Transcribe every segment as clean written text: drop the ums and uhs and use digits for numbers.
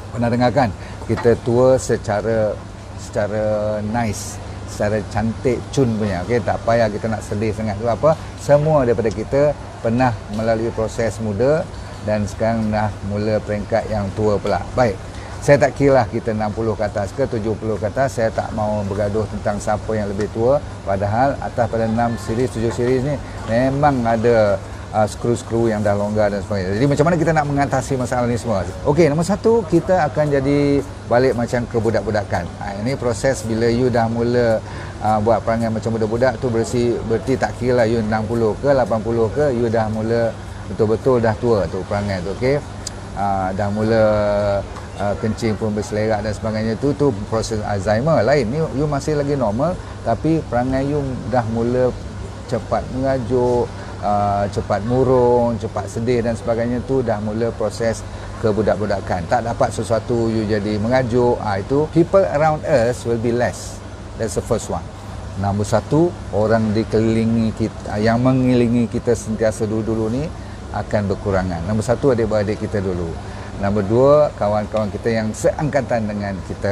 Pernah dengar kan? Kita tua secara nice, secara cantik, cun punya. Okey, tak payah kita nak sedih sangat. Tu apa? Semua daripada kita pernah melalui proses muda dan sekarang dah mula peringkat yang tua pula. Baik. Saya tak kira lah kita 60 ke atas ke 70 ke atas, saya tak mau bergaduh tentang siapa yang lebih tua. Padahal atas pada 6 series, 7 series ni memang ada skru-skru yang dah longgar dan sebagainya. Jadi macam mana kita nak mengatasi masalah ni semua? Okey, nombor satu, kita akan jadi balik macam kebudak-budakan. Ini proses bila you dah mula buat perangai macam budak-budak tu berarti tak kira lah you 60 ke 80 ke, you dah mula betul-betul dah tua tu perangai tu. Okey, dah mula kencing pun berselerak dan sebagainya, tu proses Alzheimer lain. Ni you masih lagi normal tapi perangai you dah mula cepat mengajuk, cepat murung, cepat sedih dan sebagainya, tu dah mula proses kebudak-budakan. Tak dapat sesuatu you jadi mengajuk, itu people around us will be less. That's the first one. Nombor satu, orang dikelilingi kita, yang mengelilingi kita sentiasa dulu-dulu ni akan berkurangan. Nombor satu, adik-beradik kita dulu. Nombor dua, kawan-kawan kita yang seangkatan dengan kita.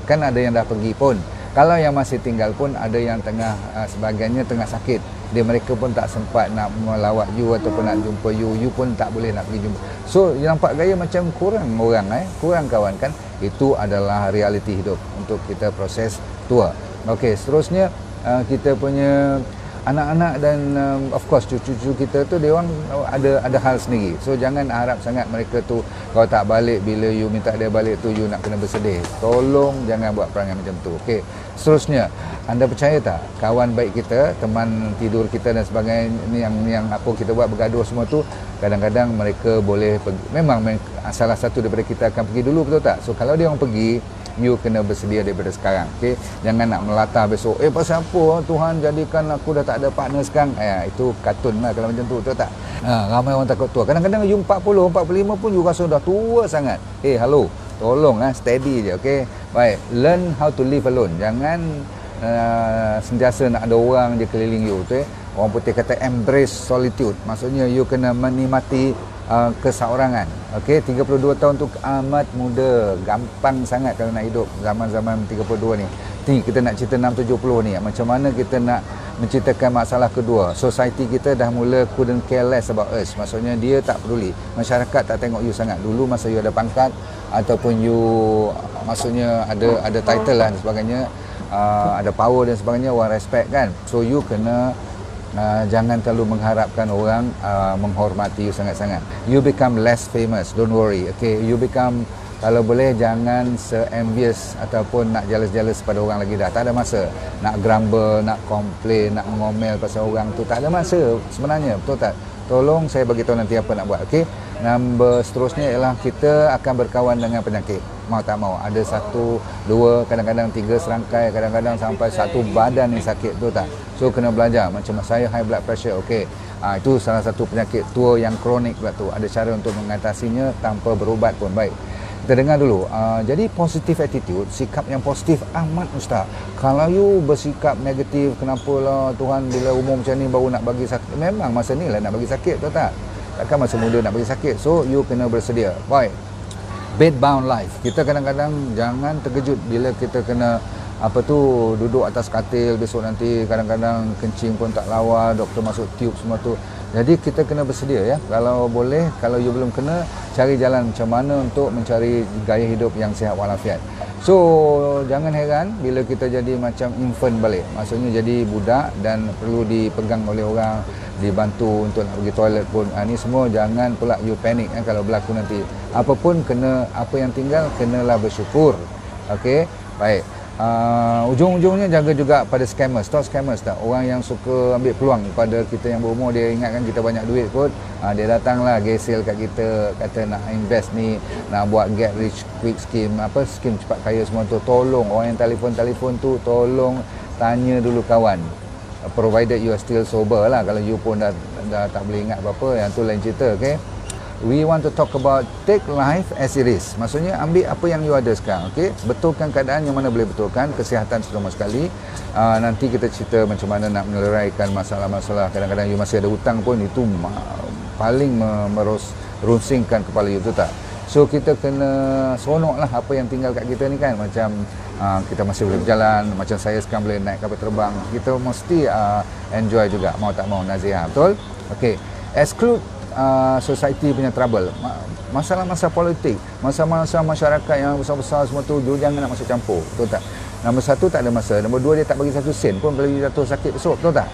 Kan ada yang dah pergi pun. Kalau yang masih tinggal pun ada yang tengah, sebahagiannya tengah sakit. Mereka pun tak sempat nak melawat you ataupun nak jumpa you. You pun tak boleh nak pergi jumpa. So, nampak gaya macam kurang orang, kurang kawan kan. Itu adalah realiti hidup untuk kita proses tua. Okey, seterusnya kita punya anak-anak dan of course cucu-cucu kita tu dia orang ada hal sendiri. So jangan harap sangat mereka tu kalau tak balik, bila you minta dia balik tu you nak kena bersedih. Tolong jangan buat perangai macam tu. Okey. Seterusnya, anda percaya tak kawan baik kita, teman tidur kita dan sebagainya ni yang apa kita buat bergaduh semua tu, kadang-kadang mereka boleh pergi. Memang salah satu daripada kita akan pergi dulu, betul tak? So kalau dia orang pergi, you kena bersedia daripada sekarang. Okey, jangan nak melatah besok, pasal apa Tuhan jadikan aku dah tak ada partner sekarang. Itu kartun lah kalau macam tu, betul tak? Ramai orang takut tua. Kadang-kadang you 40, 45 pun you rasa dah tua sangat. Hello, tolong steady je. Okey, baik, learn how to live alone. Jangan sentiasa nak ada orang je keliling you tu. Orang putih kata embrace solitude, maksudnya you kena menikmati keseorangan. Okey, 32 tahun tu amat muda, gampang sangat kalau nak hidup zaman-zaman 32 ni. Kita nak cerita 6-70 ni, macam mana kita nak menceritakan masalah kedua. Society kita dah mula couldn't care less about us, maksudnya dia tak peduli. Masyarakat tak tengok you sangat. Dulu masa you ada pangkat ataupun you maksudnya ada title lah dan sebagainya, ada power dan sebagainya, orang respect kan. So you kena jangan terlalu mengharapkan orang menghormati you sangat-sangat. You become less famous, don't worry. Okay, you become, kalau boleh jangan se-envious ataupun nak jealous-jealous pada orang lagi dah. Tak ada masa nak grumble, nak complain, nak ngomel pasal orang tu. Tak ada masa sebenarnya, betul tak? Tolong saya bagi tahu nanti apa nak buat. Okey. Nombor seterusnya ialah kita akan berkawan dengan penyakit. Mau tak mau, ada 1, 2, kadang-kadang 3 serangkai, kadang-kadang sampai 1 badan yang sakit, betul tak? So kena belajar. Macam saya high blood pressure, okey. Itu salah satu penyakit tua yang kronik pula tu. Ada cara untuk mengatasinya tanpa berubat pun. Baik, kita dengar dulu. Jadi positive attitude, sikap yang positif amat Ustaz. Kalau you bersikap negatif, kenapalah Tuhan bila umur macam ni baru nak bagi sakit. Memang masa ni lah nak bagi sakit, betul tak? Takkan masa muda nak bagi sakit. So you kena bersedia. Baik, bedbound life. Kita kadang-kadang jangan terkejut bila kita kena duduk atas katil besok nanti, kadang-kadang kencing pun tak lawa, doktor masuk tube semua tu. Jadi kita kena bersedia ya. Kalau boleh, kalau you belum kena, cari jalan macam mana untuk mencari gaya hidup yang sihat walafiat. So jangan heran bila kita jadi macam infant balik. Maksudnya jadi budak dan perlu dipegang oleh orang, dibantu untuk nak pergi toilet pun. Ni semua jangan pula you panik kalau berlaku nanti. Apapun kena, apa yang tinggal kenalah bersyukur. Okey, baik. Ujung-ujungnya jaga juga pada scammers. Tahu scammers tak? Orang yang suka ambil peluang pada kita yang berumur. Dia ingatkan kita banyak duit kot, dia datanglah gesel kat kita, kata nak invest ni, nak buat get rich quick scheme, skim cepat kaya semua tu. Tolong orang yang telefon tu, tolong tanya dulu kawan, provided you are still sober lah. Kalau you pun dah tak boleh ingat apa-apa, yang tu lain cerita. Okay, we want to talk about take life as it is. Maksudnya ambil apa yang you ada sekarang. Okay, betulkan keadaan yang mana boleh betulkan. Kesihatan terutama sekali. Nanti kita cerita macam mana nak menyelesaikan masalah-masalah. Kadang-kadang you masih ada hutang pun, itu paling merusingkan kepala you, tu tak? So kita kena seronok lah apa yang tinggal kat kita ni kan. Macam kita masih boleh berjalan, macam saya sekarang boleh naik kapal terbang, kita mesti enjoy juga, mau tak mau, Nazia, betul? Okey, exclude society punya trouble, masalah-masalah politik, masalah-masalah masyarakat yang besar-besar semua tu, you jangan nak masuk campur, betul tak? Nombor satu, tak ada masa. Nombor dua, dia tak bagi 1 sen pun kalau you jatuh sakit besok, betul tak?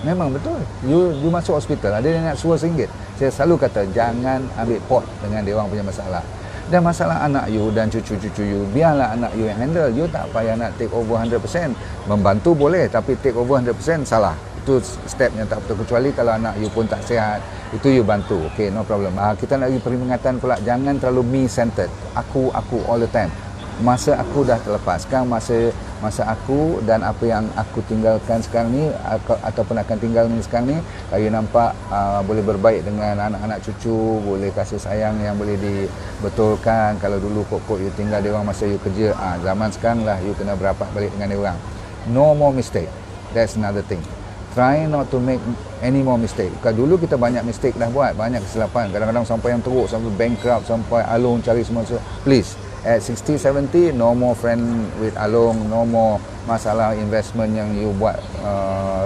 Memang betul. You masuk hospital, ada yang nak suruh RM1. Saya selalu kata, jangan ambil pot dengan dia orang punya masalah. Dan masalah anak you dan cucu-cucu you, biarlah anak you yang handle. You tak payah nak take over 100%. Membantu boleh, tapi take over 100% salah. Itu step yang tak betul. Kecuali kalau anak you pun tak sihat, itu you bantu. Okay, no problem. Kita nak bagi peringatan pula, jangan terlalu me-centered. Aku all the time. Masa aku dah terlepas. Sekarang masa aku dan apa yang aku tinggalkan sekarang ni ataupun akan tinggal ni sekarang ni, you nampak boleh berbaik dengan anak-anak cucu, boleh kasih sayang yang boleh dibetulkan. Kalau dulu kok you tinggal dia orang masa you kerja, zaman sekarang lah you kena berapat balik dengan dia orang. No more mistake. That's another thing. Try not to make any more mistake. Kalau dulu kita banyak mistake dah buat, banyak kesilapan, kadang-kadang sampai yang teruk, sampai bankrupt, sampai Along cari semua. Please, at 60, 70, no more friend with Along, no more masalah investment yang you buat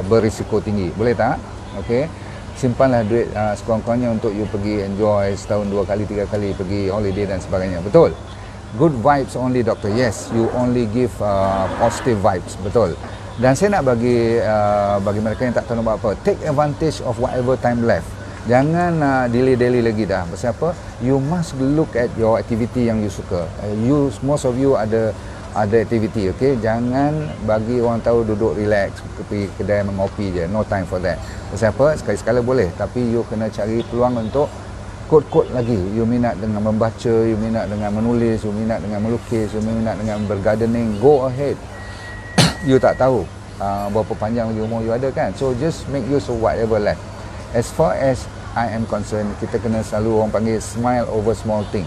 berisiko tinggi. Boleh tak? Okay. Simpanlah duit sekurang-kurangnya untuk you pergi enjoy setahun 2 kali 3 kali pergi holiday dan sebagainya. Betul? Good vibes only, doctor. Yes, you only give positive vibes. Betul. Dan saya nak bagi mereka yang tak tahu nak buat apa, take advantage of whatever time left. Jangan delay lagi dah. Pasal apa? You must look at your activity yang you suka. Most of you ada activity, okay? Jangan bagi orang tahu duduk relax pergi kedai mengopi je. No time for that. Pasal apa? Sekali-sekala boleh, tapi you kena cari peluang untuk kod-kod lagi. You minat dengan membaca, you minat dengan menulis, you minat dengan melukis, you minat dengan bergardening. Go ahead. You tak tahu berapa panjang lagi umur you ada kan. So just make use of whatever left. As far as I am concerned, kita kena selalu orang panggil smile over small thing.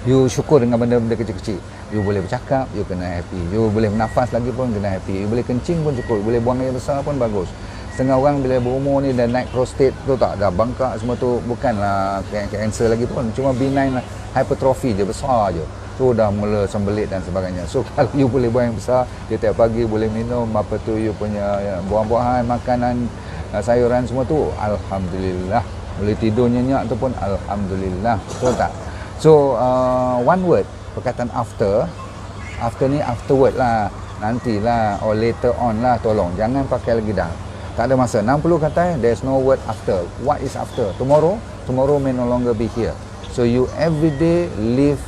You syukur dengan benda-benda kecil-kecil. You boleh bercakap, you kena happy. You boleh bernafas lagi pun kena happy. You boleh kencing pun cukup. You boleh buang air besar pun bagus. Setengah orang bila berumur ni dan naik prostate tu tak, dah bangkak semua tu, bukanlah cancer lagi pun, cuma benign lah, hypertrophy je, besar je. So dah mula sembelit dan sebagainya. So kalau you boleh buang yang besar, you tiap pagi boleh minum apa tu, you punya buah-buahan, makanan, sayuran semua tu, alhamdulillah. Boleh tidur nyenyak tu pun alhamdulillah. Betul tak? So one word, perkataan after ni afterward lah, nantilah or later on lah, tolong jangan pakai lagi dah. Tak ada masa. 60 kata, there's no word after. What is after? Tomorrow may no longer be here. So you everyday live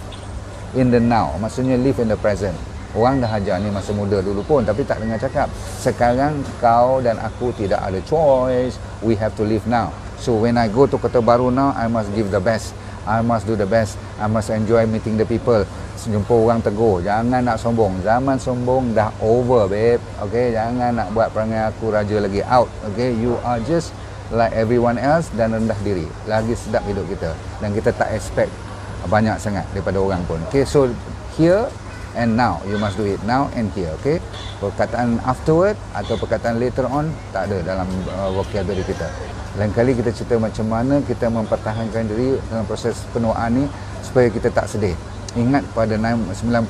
in the now, maksudnya live in the present. Orang dah ajar ni masa muda dulu pun, tapi tak dengar cakap. Sekarang kau dan aku tidak ada choice, we have to live now. So when I go to Kota Baru now, I must give the best, I must do the best, I must enjoy meeting the people. Jumpa orang tegur, jangan nak sombong. Zaman sombong dah over, babe. Okay, jangan nak buat perangai aku raja lagi, out. Okay, you are just like everyone else dan rendah diri. Lagi sedap hidup kita, dan kita tak expect banyak sangat daripada orang pun. Okay, so here and now, you must do it now and here. Okay, perkataan afterward atau perkataan later on tak ada dalam vocabulary kita. Lain kali kita cerita macam mana kita mempertahankan diri dalam proses penuaan ni supaya kita tak sedih. Ingat pada 90-10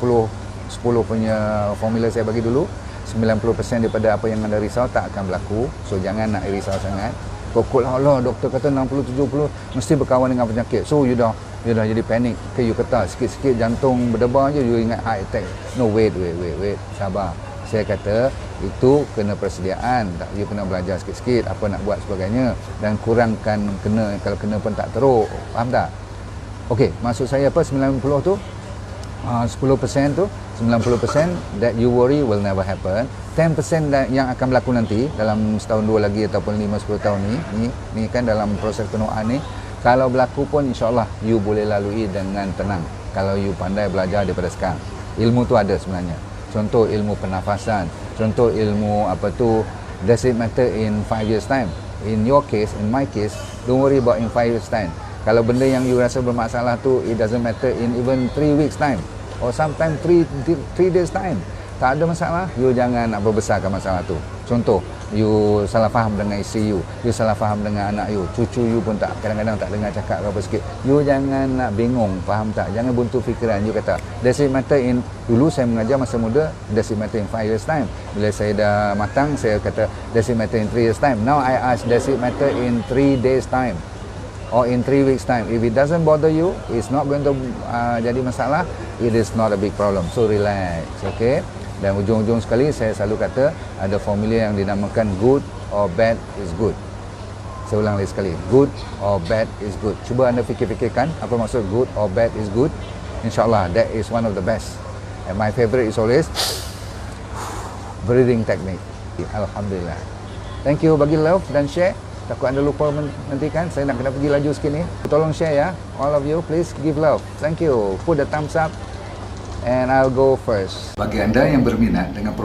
punya formula saya bagi dulu, 90% daripada apa yang anda risau tak akan berlaku. So jangan nak risau sangat. Pokok Allah, doktor kata 60-70 mesti berkawan dengan penyakit. So you dah jadi panik. Okay, you kata sikit-sikit jantung berdebar je, you ingat heart attack. No, wait, sabar. Saya kata itu kena persediaan. You kena belajar sikit-sikit apa nak buat sebagainya, dan kurangkan kena, kalau kena pun tak teruk. Faham tak? Okey, maksud saya apa, 90 tu 10% tu, 90% that you worry will never happen. 10% yang akan berlaku nanti dalam setahun dua lagi ataupun 5-10 tahun ni kan dalam proses penuaan ni, kalau berlaku pun insyaAllah you boleh lalui dengan tenang kalau you pandai belajar daripada sekarang. Ilmu tu ada sebenarnya. Contoh ilmu pernafasan, contoh ilmu apa tu, does it matter in 5 years time? In your case, in my case, don't worry about in 5 years time. Kalau benda yang you rasa bermasalah tu, it doesn't matter in even 3 weeks time or sometimes 3 days time, tak ada masalah. You jangan nak berbesarkan masalah tu. Contoh, You salah faham dengan isteri you salah faham dengan anak you, cucu you pun tak, kadang-kadang tak dengar cakap apa sikit. You jangan nak bingung, faham tak? Jangan buntu fikiran. You kata, does it matter in, dulu saya mengajar masa muda, does it matter in 5 years time? Bila saya dah matang, saya kata, does it matter in 3 years time? Now I ask, does it matter in 3 days time? Or in 3 weeks time? If it doesn't bother you, it's not going to jadi masalah, it is not a big problem. So relax, okay? Dan ujung-ujung sekali saya selalu kata ada formula yang dinamakan good or bad is good. Saya ulang lagi sekali, good or bad is good. Cuba anda fikir-fikirkan apa maksud good or bad is good. InsyaAllah that is one of the best. And my favorite is always breathing technique. Alhamdulillah. Thank you, bagi love dan share. Takut anda lupa nanti kan, saya nak kena pergi laju sikit ni. Tolong share ya, all of you please give love. Thank you. Put the thumbs up and I'll go first. Bagi anda yang berminat dengan